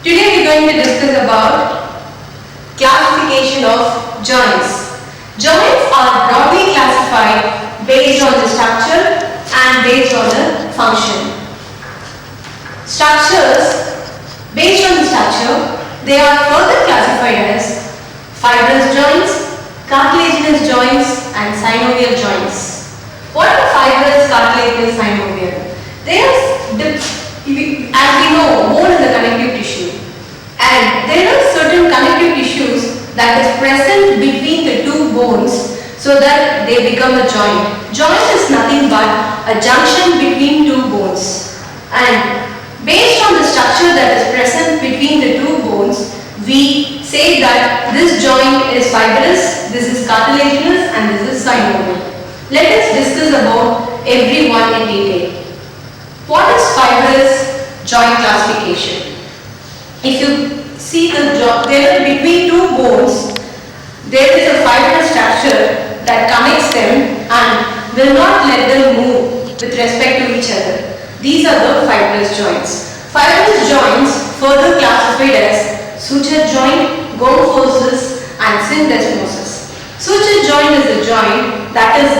Today we are going to discuss about classification of joints. Joints are broadly classified based on the structure and based on the function. Structures, based on the structure, they are further classified as fibrous joints, cartilaginous joints and synovial joints. What are fibrous, cartilaginous, synovial? They are, as we know, bone is a connective tissue, and there are certain connective tissues that is present between the two bones so that they become a joint. Joint is nothing but a junction between two bones, and based on the structure that is present between the two bones, we say that this joint is fibrous, this is cartilaginous and this is synovial. Let us discuss about every one in detail. What is fibrous joint classification? If you see the joint, there between two bones, there is a fibrous structure that connects them and will not let them move with respect to each other. These are the fibrous joints. Fibrous joints further classified as suture joint, gome forces and syndesmosis. Suture joint is the joint that is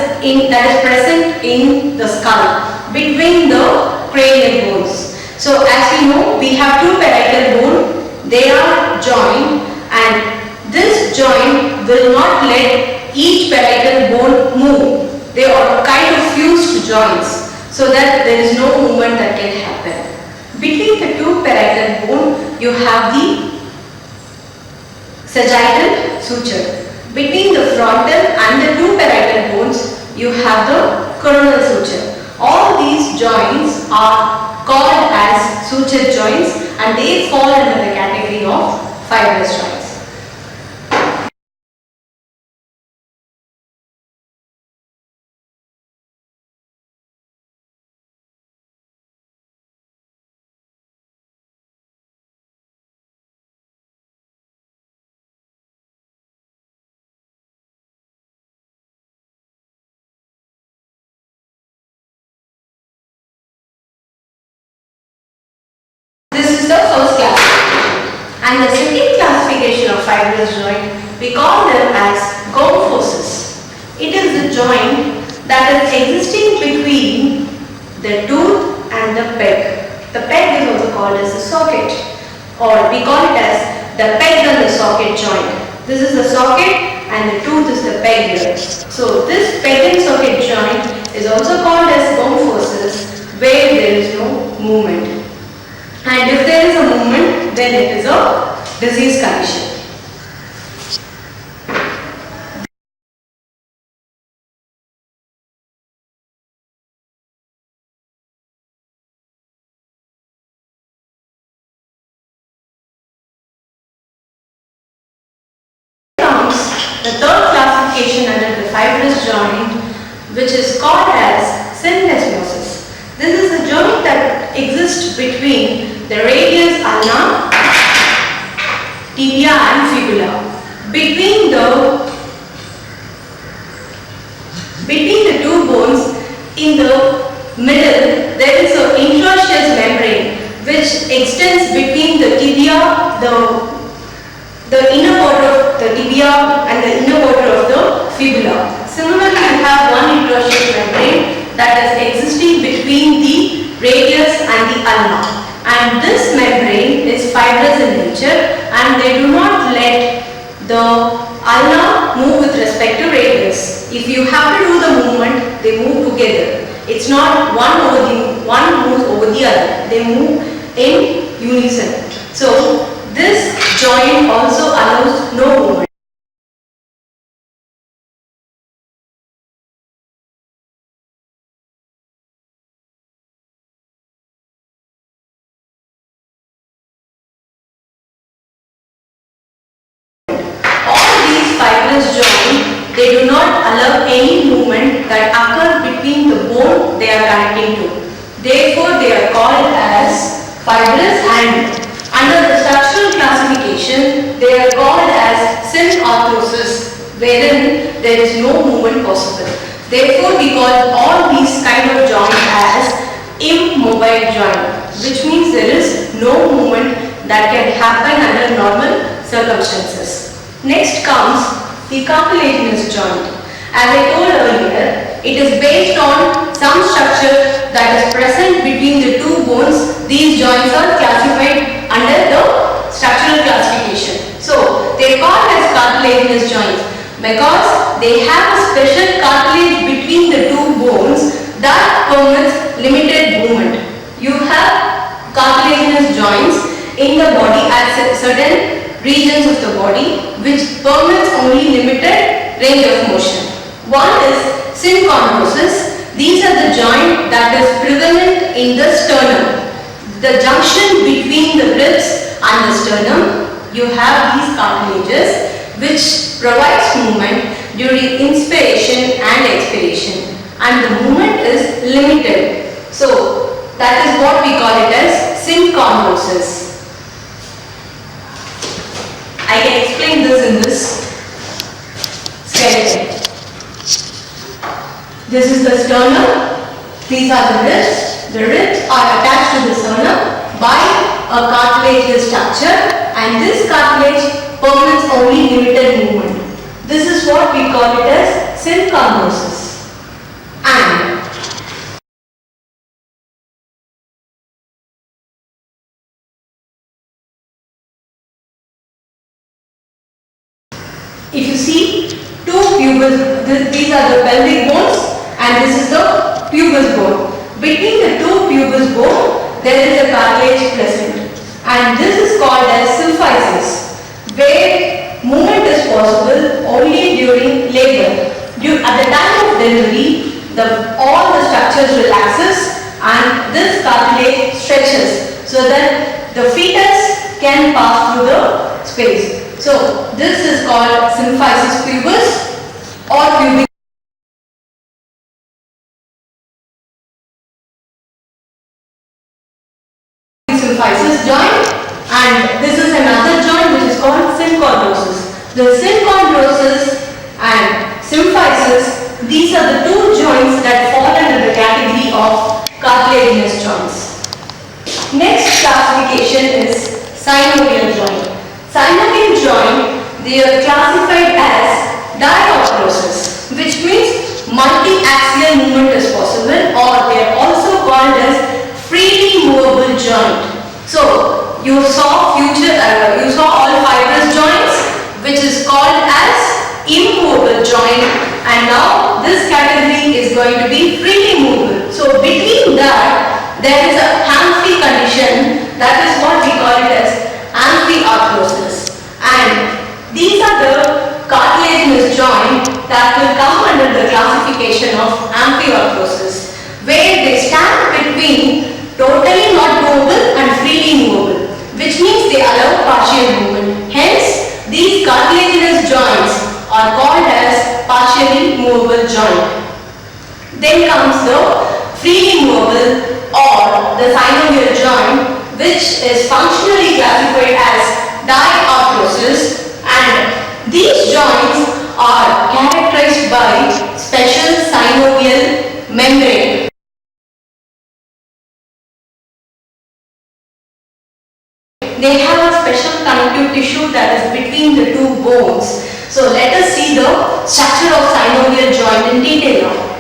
present in the skull between the cranial bones. So as we know, we have two parietal bones, they are joined, and this joint will not let each parietal bone move. They are kind of fused joints so that there is no movement that can happen. Between the two parietal bone, you have the sagittal suture. Between the frontal and the two parietal bones, you have the coronal suture. All these joints are called as suture joints and they fall under the category of fibrous joints. This is the first classification, and the second classification of fibrous joint, we call them as gome forces. It is the joint that is existing between the tooth and the peg. The peg is also called as the socket, or we call it as the peg and the socket joint. This is the socket and the tooth is the peg here. So this peg and socket joint is also called as gome forces, where there is no movement. And if there is a movement, then it is a disease condition. The third classification under the fibrous joint, which is called as syndesmosis. This is a joint that exists between the radius ulna, tibia and fibula. Between the two bones, in the middle, there is an interosseous membrane which extends between the tibia, the inner border of the tibia and the inner border of the fibula. Similarly, you have one interosseous membrane that is existing between the radius and the ulna. And this membrane is fibrous in nature and they do not let the ulna move with respect to radius. If you have to do the movement, they move together. It's not one moves over the other. They move in unison. So this joint also allows no movement. Fibrous joint, they do not allow any movement that occurs between the bone they are connecting to. Therefore, they are called as fibrous, and under the structural classification, they are called as synarthrosis, wherein there is no movement possible. Therefore, we call all these kind of joints as immobile joint, which means there is no movement that can happen under normal circumstances. Next comes the cartilaginous joint. As I told earlier, it is based on some structure that is present between the two bones. These joints are classified under the structural classification. So, they are called as cartilaginous joints because they have a special cartilage between the two bones that permits limited movement. You have cartilaginous joints in the body at certain regions of the body which permits only limited range of motion. One is synchondrosis. These are the joint that is prevalent in the sternum. The junction between the ribs and the sternum, you have these cartilages which provides movement during inspiration and expiration, and the movement is limited. So that is what we call it as synchondrosis. I can explain this in this skeleton. This is the sternum. These are the ribs. The ribs are attached to the sternum by a cartilaginous structure, and this cartilage permits only limited movement. This is what we call it as synchondrosis. And if you see two pubis, these are the pelvic bones and this is the pubis bone. Between the two pubis bone, there is a cartilage present, and this is called as symphysis, where movement is possible only during labor. At the time of delivery, all the structures relaxes and this cartilage stretches so that the fetus can pass through the space. So this is called symphysis pubis or pubic symphysis joint, and this is another joint which is called synchondrosis. The synchondrosis and symphysis, these are the two joints that fall under the category of cartilaginous joints. Next classification is synovial joint. Synovial joint, they are classified as diarthrosis, which means multi-axial movement is possible, or they are also called as freely movable joint. So you saw all fibrous joints, which is called as immovable joint, and now this category is going to be freely movable. So between that, there is a amphi condition, that is what we call it as amphiarthrosis, and these are the cartilaginous joint that will come under the classification of amphiarthrosis, where they stand between totally not movable and freely movable, which means they allow partial movement. Hence, these cartilaginous joints are called as partially movable joint. Then comes the freely movable or the synovial joint, which is functionally classified as diarthrosis, and these joints are characterized by special synovial membrane. They have a special connective tissue that is between the two bones. So let us see the structure of synovial joint in detail now.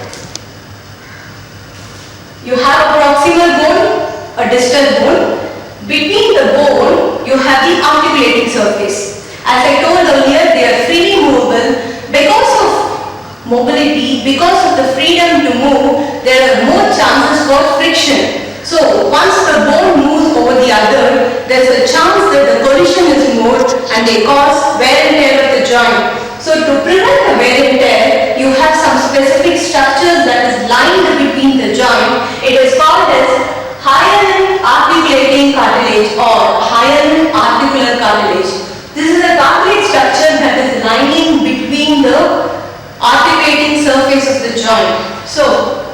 You have a proximal bone, a distal bone. Between the bone, you have the articulating surface. As I told earlier, they are freely movable. Because of mobility, because of the freedom to move, there are more chances for friction. So once the bone moves over the other, there is a chance that the collision is more and they cause wear and tear of the joint. So to prevent the wear and tear, you have some specific structures that is lined between the joint. It is called as hyaline articulating cartilage or hyaline articular cartilage. This is a cartilage structure that is lining between the articulating surface of the joint. So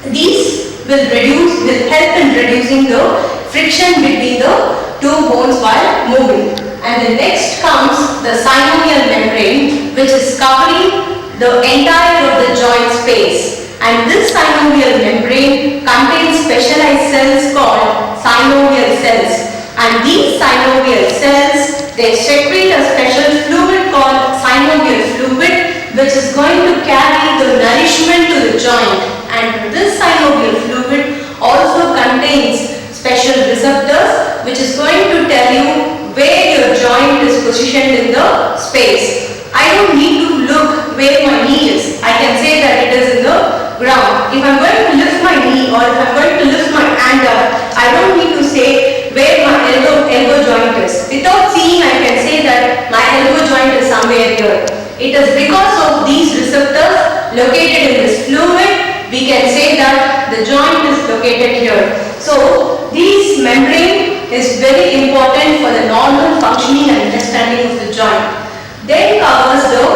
these will help in reducing the friction between the two bones while moving. And the next comes the synovial membrane, which is covering the entire of the joint space. And this synovial membrane contains specialized cells called synovial cells. And these synovial cells, they secrete a special fluid called synovial fluid, which is going to carry the nourishment to the joint. And this synovial fluid also contains special receptors, which is going to tell you where your joint is positioned in the space. I don't need to look where my knee is. I can say that it is in the ground. If I'm going to lift my knee or if I'm going to lift my hand up, I don't need to say where my elbow joint is. Without seeing, I can say that my elbow joint is somewhere here. It is because of these receptors located in this fluid, we can say that the joint is located here. So, this membrane is very important for the normal functioning and understanding of the joint. Then covers the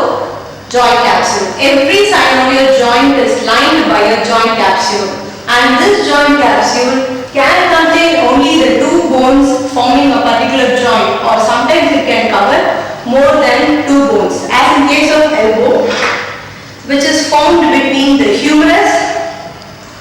joint capsule. Every synovial joint is lined by a joint capsule, and this joint capsule can contain only the two bones forming a particular joint, or sometimes it can cover more than two bones, as in case of elbow, which is formed between the humerus,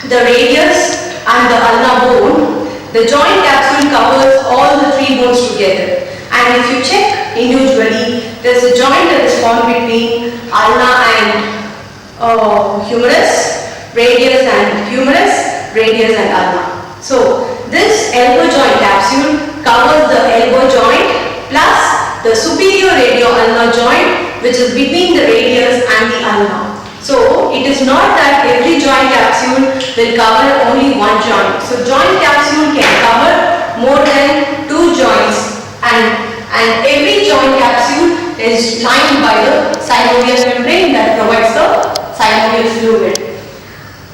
the radius and the ulna bone. The joint capsule covers all the three bones together, and if you check individually, there is a joint that is formed between ulna and humerus, radius and humerus, radius and ulna. So this elbow joint capsule covers the elbow joint plus the superior radio-ulnar joint, which is between the radius and the ulna. So it is not that every joint capsule will cover only one joint. So joint capsule can cover more than two joints, and every joint capsule is lined by the synovial membrane that provides the synovial fluid.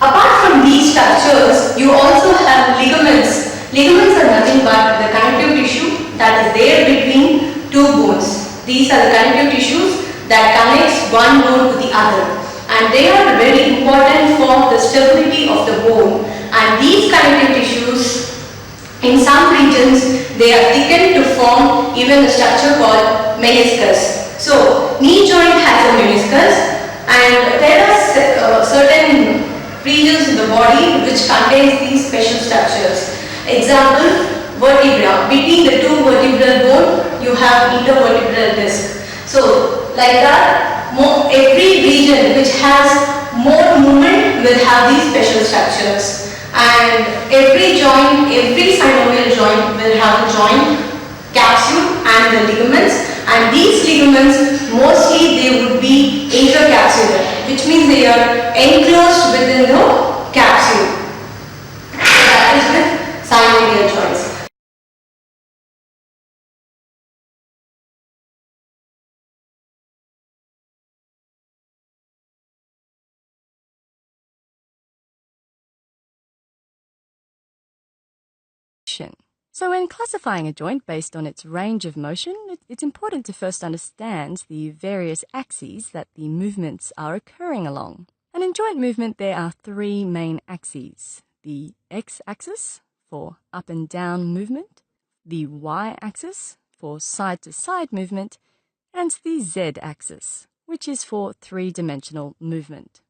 Apart from these structures, you also have ligaments. Ligaments are nothing but the connective tissue that is there between two bones. These are the connective tissues that connects one bone to the other, and they are very important for the stability of the bone. And these connective tissues, in some regions, they are thickened to form even a structure called meniscus. So, knee joint has a meniscus, and there are certain regions in the body which contains these special structures. Example, vertebra. Between the two vertebral bone, you have intervertebral disc. So, like that, every region which has more movement will have these special structures. And every joint, every synovial joint will have a joint capsule and the ligaments, and these ligaments mostly they would be intracapsular, which means they are enclosed within the capsule. So that is with synovial joints. So when classifying a joint based on its range of motion, it's important to first understand the various axes that the movements are occurring along. And in joint movement, there are three main axes: the x-axis for up and down movement, the y-axis for side-to-side movement, and the z-axis, which is for three-dimensional movement.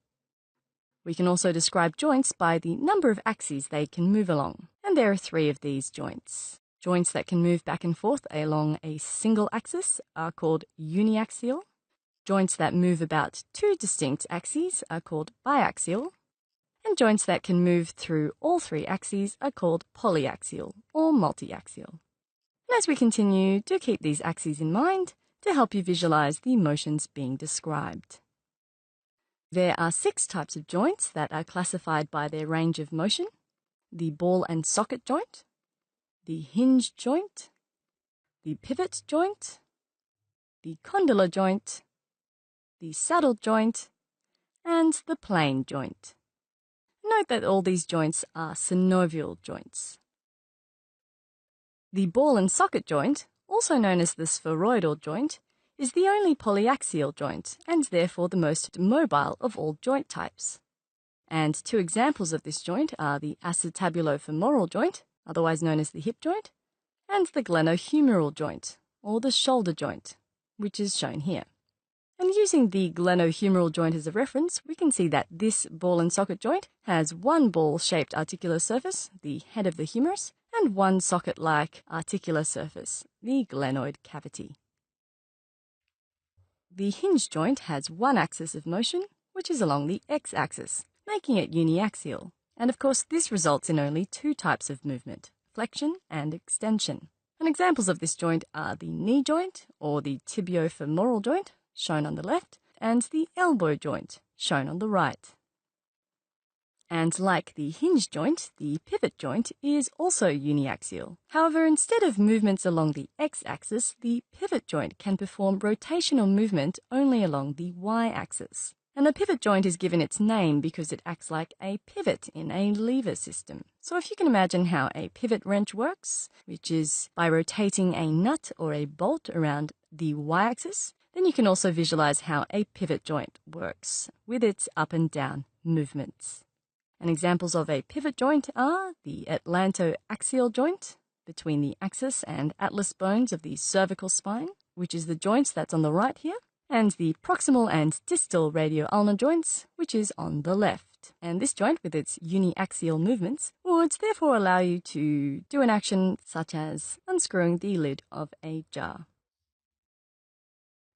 We can also describe joints by the number of axes they can move along, and there are three of these joints. Joints that can move back and forth along a single axis are called uniaxial. Joints that move about two distinct axes are called biaxial, and joints that can move through all three axes are called polyaxial or multiaxial. And as we continue, do keep these axes in mind to help you visualize the motions being described. There are 6 types of joints that are classified by their range of motion: the ball and socket joint, the hinge joint, the pivot joint, the condylar joint, the saddle joint, and the plane joint. Note that all these joints are synovial joints. The ball and socket joint, also known as the spheroidal joint, is the only polyaxial joint and therefore the most mobile of all joint types. And 2 examples of this joint are the acetabulofemoral joint, otherwise known as the hip joint, and the glenohumeral joint, or the shoulder joint, which is shown here. And using the glenohumeral joint as a reference, we can see that this ball and socket joint has one ball-shaped articular surface, the head of the humerus, and one socket-like articular surface, the glenoid cavity. The hinge joint has one axis of motion, which is along the x-axis, making it uniaxial. And of course, this results in only two types of movement, flexion and extension. And examples of this joint are the knee joint, or the tibiofemoral joint, shown on the left, and the elbow joint, shown on the right. And like the hinge joint, the pivot joint is also uniaxial. However, instead of movements along the x-axis, the pivot joint can perform rotational movement only along the y-axis. And the pivot joint is given its name because it acts like a pivot in a lever system. So if you can imagine how a pivot wrench works, which is by rotating a nut or a bolt around the y-axis, then you can also visualize how a pivot joint works with its up and down movements. And examples of a pivot joint are the atlantoaxial joint between the axis and atlas bones of the cervical spine, which is the joint that's on the right here, and the proximal and distal radioulnar joints, which is on the left. And this joint, with its uniaxial movements, would therefore allow you to do an action such as unscrewing the lid of a jar.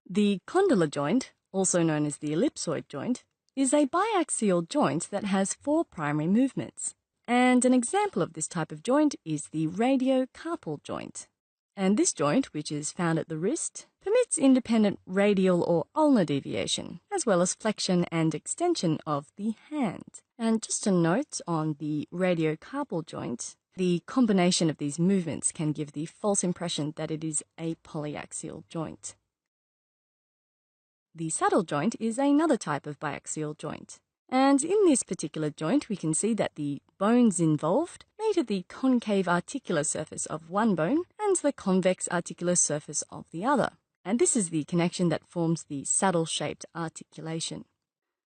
The condylar joint, also known as the ellipsoid joint, is a biaxial joint that has four primary movements. And an example of this type of joint is the radiocarpal joint. And this joint, which is found at the wrist, permits independent radial or ulnar deviation, as well as flexion and extension of the hand. And just a note on the radiocarpal joint, the combination of these movements can give the false impression that it is a polyaxial joint. The saddle joint is another type of biaxial joint. And in this particular joint, we can see that the bones involved meet at the concave articular surface of one bone and the convex articular surface of the other. And this is the connection that forms the saddle-shaped articulation.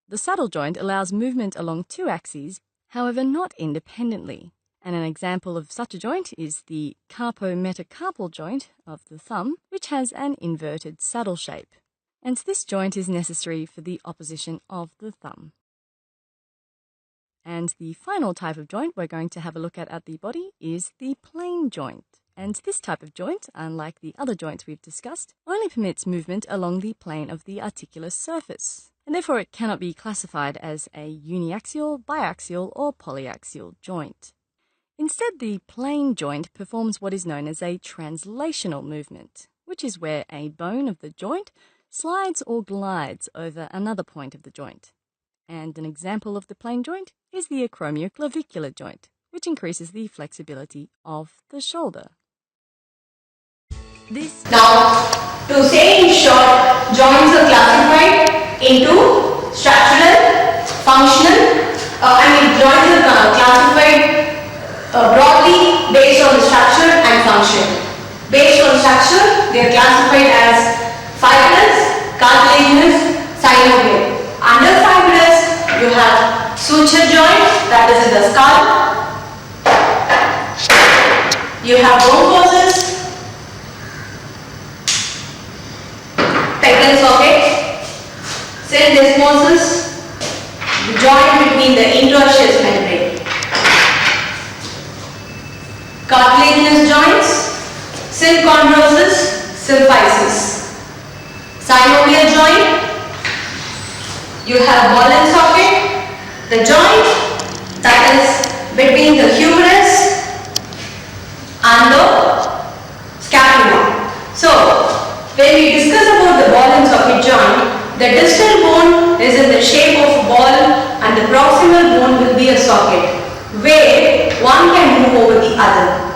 The saddle joint allows movement along two axes, however not independently. And an example of such a joint is the carpometacarpal joint of the thumb, which has an inverted saddle shape. And this joint is necessary for the opposition of the thumb. And the final type of joint we're going to have a look at the body is the plane joint. And this type of joint, unlike the other joints we've discussed, only permits movement along the plane of the articular surface. And therefore it cannot be classified as a uniaxial, biaxial, or polyaxial joint. Instead, the plane joint performs what is known as a translational movement, which is where a bone of the joint slides or glides over another point of the joint. And an example of the plane joint is the acromioclavicular joint, which increases the flexibility of the shoulder. Now, to say in short, joints are classified into structural, functional, joints are classified broadly based on the structure and function. Based on structure, they are classified as fibrous, cartilaginous, synovial. Under fibrous, you have suture joint, that is in the skull. You have bronchosis, pectoral socket, syndesmosis, the joint between the interosseous membrane. Cartilaginous joints, synchondrosis, symphysis. Synovial joint, you have ball and socket, the joint that is between the humerus and the scapula. So, when we discuss about the ball and socket joint, the distal bone is in the shape of a ball and the proximal bone will be a socket where one can move over the other.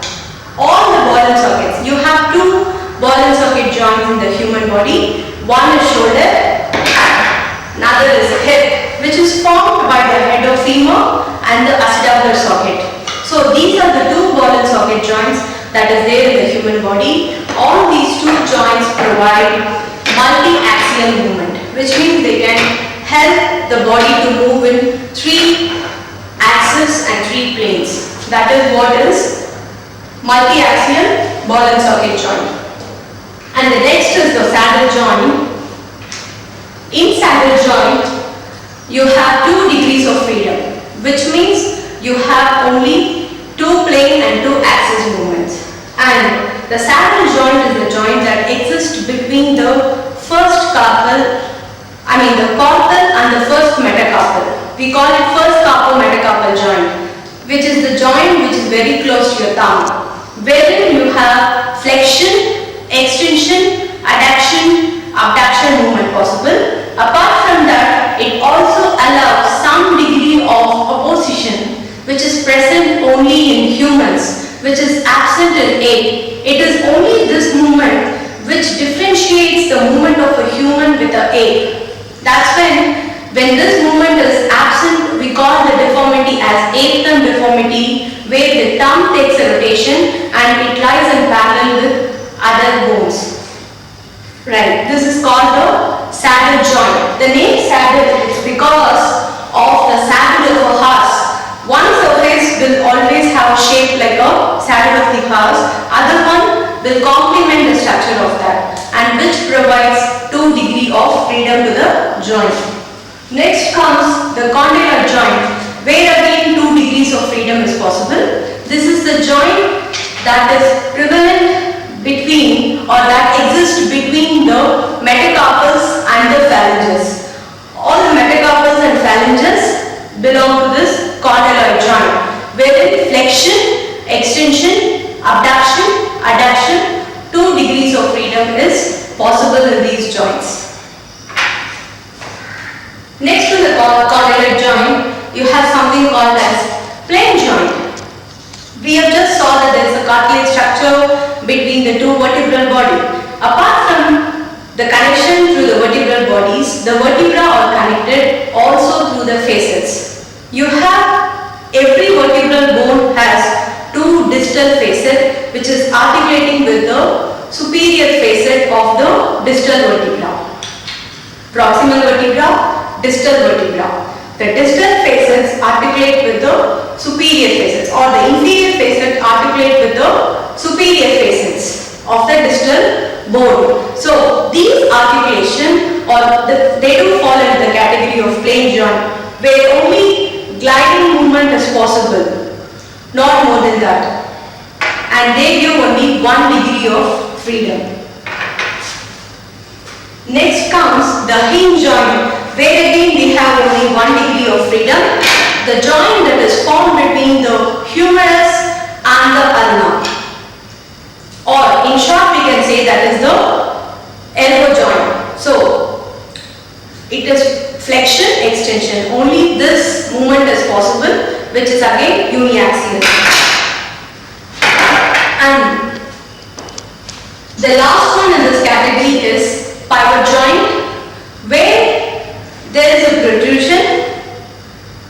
All the ball and sockets, you have two ball and socket joints in the human body. One is shoulder, another is hip, which is formed by the head of femur and the acetabular socket. So these are the two ball and socket joints that is there in the human body. All these two joints provide multi-axial movement, which means they can help the body to move in three axes and three planes. That is what is multi-axial ball and socket joint. And the next is the saddle joint. In saddle joint, you have 2 degrees of freedom, which means you have only 2 plane and two axis movements. And the saddle joint is the joint that exists between the first carpal, the carpal and the first metacarpal. We call it first carpo-metacarpal joint, which is the joint which is very close to your thumb, wherein you have flexion, extension, adduction, abduction movement possible. Apart from that, it also allows some degree of opposition which is present only in humans, which is absent in ape. It is only this movement which differentiates the movement of a human with an ape. That's when this movement is absent, we call the deformity as ape thumb deformity, where the thumb takes a rotation and it lies in parallel with other bones. Right, this is called the saddle joint. The name saddle is because of the saddle of a horse. One surface will always have shape like a saddle of the horse, other one will complement the structure of that, and which provides 2 degrees of freedom to the joint. Next comes the condylar joint, where again 2 degrees of freedom is possible. This is the joint that is prevalent between or that exists between the metacarpals and the phalanges. All the metacarpals and phalanges belong to this condylar joint, wherein flexion, extension, abduction, adduction, 2 degrees of freedom is possible in these joints. Next to the condylar joint, you have something called as plane joint. We have just saw that there is a cartilage structure between the two vertebral bodies. Apart from the connection through the vertebral bodies, the vertebrae are connected also through the facets. You have every vertebral bone has 2 distal facets which is articulating with the superior facet of the distal vertebra. Proximal vertebra, distal vertebra. The distal facets articulate with the superior facets, or the inferior facets articulate with the superior facets of the distal bone. So these articulation they do fall into the category of plane joint, where only gliding movement is possible, not more than that, and they give only 1 degree of freedom. Next comes the hinge joint, where again we have only 1 degree of freedom. The joint that is formed between the humerus and the ulna, or in short we can say that is the elbow joint. So it is flexion, extension. Only this movement is possible, which is again uniaxial. And the last one in this category is pivot joint, where there is a protrusion,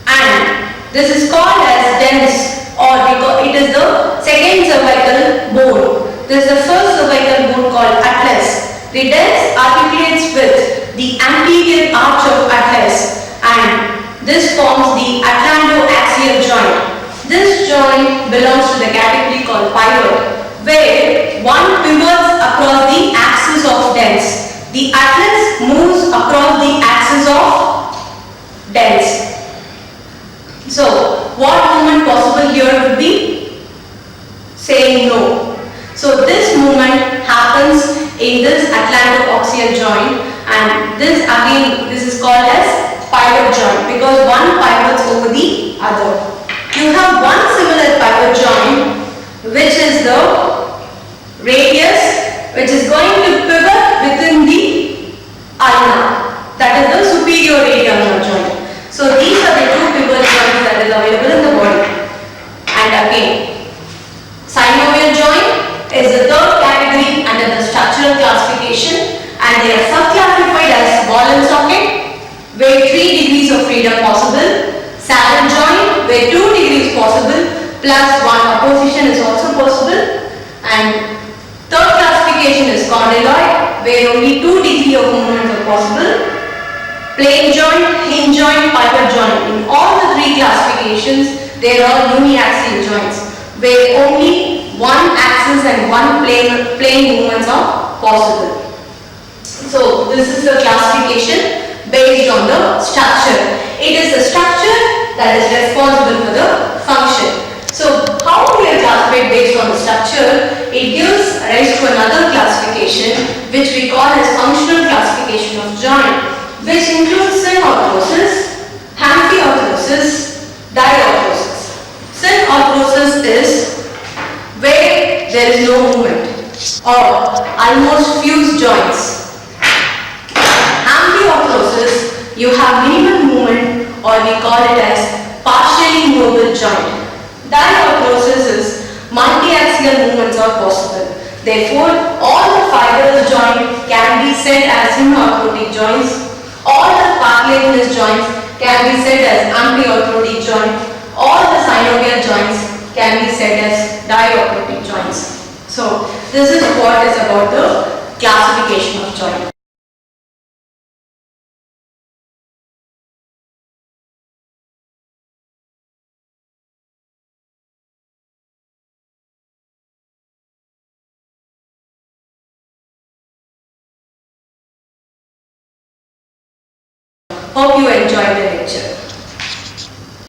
and this is called as dens, or it is the second cervical bone. This is the first cervical bone called atlas. The dens articulates with the anterior arch of atlas, and this forms the atlantoaxial joint. This joint belongs to the category called pivot, where one pivots across the axis of dens. The atlas moves across the axis of dens. So what movement possible here would be? Saying no. So this movement happens in this atlantoaxial joint, and this is called as pivot joint because one pivots over the other. You have one similar pivot joint, which is the radius, which is going to pivot within the ulna, that is the superior radial joint. So these are the 2 pivot joints that is available in the body. And again, synovial joint is the 3rd category under the structural classification, and they are subclassified as ball and socket, where 3 degrees of freedom possible, saddle joint, where 2 degrees possible, plus 1 opposition is also possible, and 3rd classification is condyloid, where only 2 degrees of movement are possible, plane joint, hinge joint, pivot joint. In all the 3 classifications, there are uniaxial joints, where only 1 axis and 1 plane movements are possible. So this is the classification based on the structure. It is the structure that is responsible for the function. So how we are there is no movement. Or almost fused joints. Ampliorthosis, you have minimal movement, or we call it as partially mobile joint. Diorthosis is multi-axial movements are possible. Therefore, all the fibrous joints can be said as hemiarthrotic joints. All the cartilaginous joints can be said as ampliorthotic joints. All the synovial joints can be said as diorthotic joints. So, this is what is about the classification of joint. Hope you enjoyed the lecture.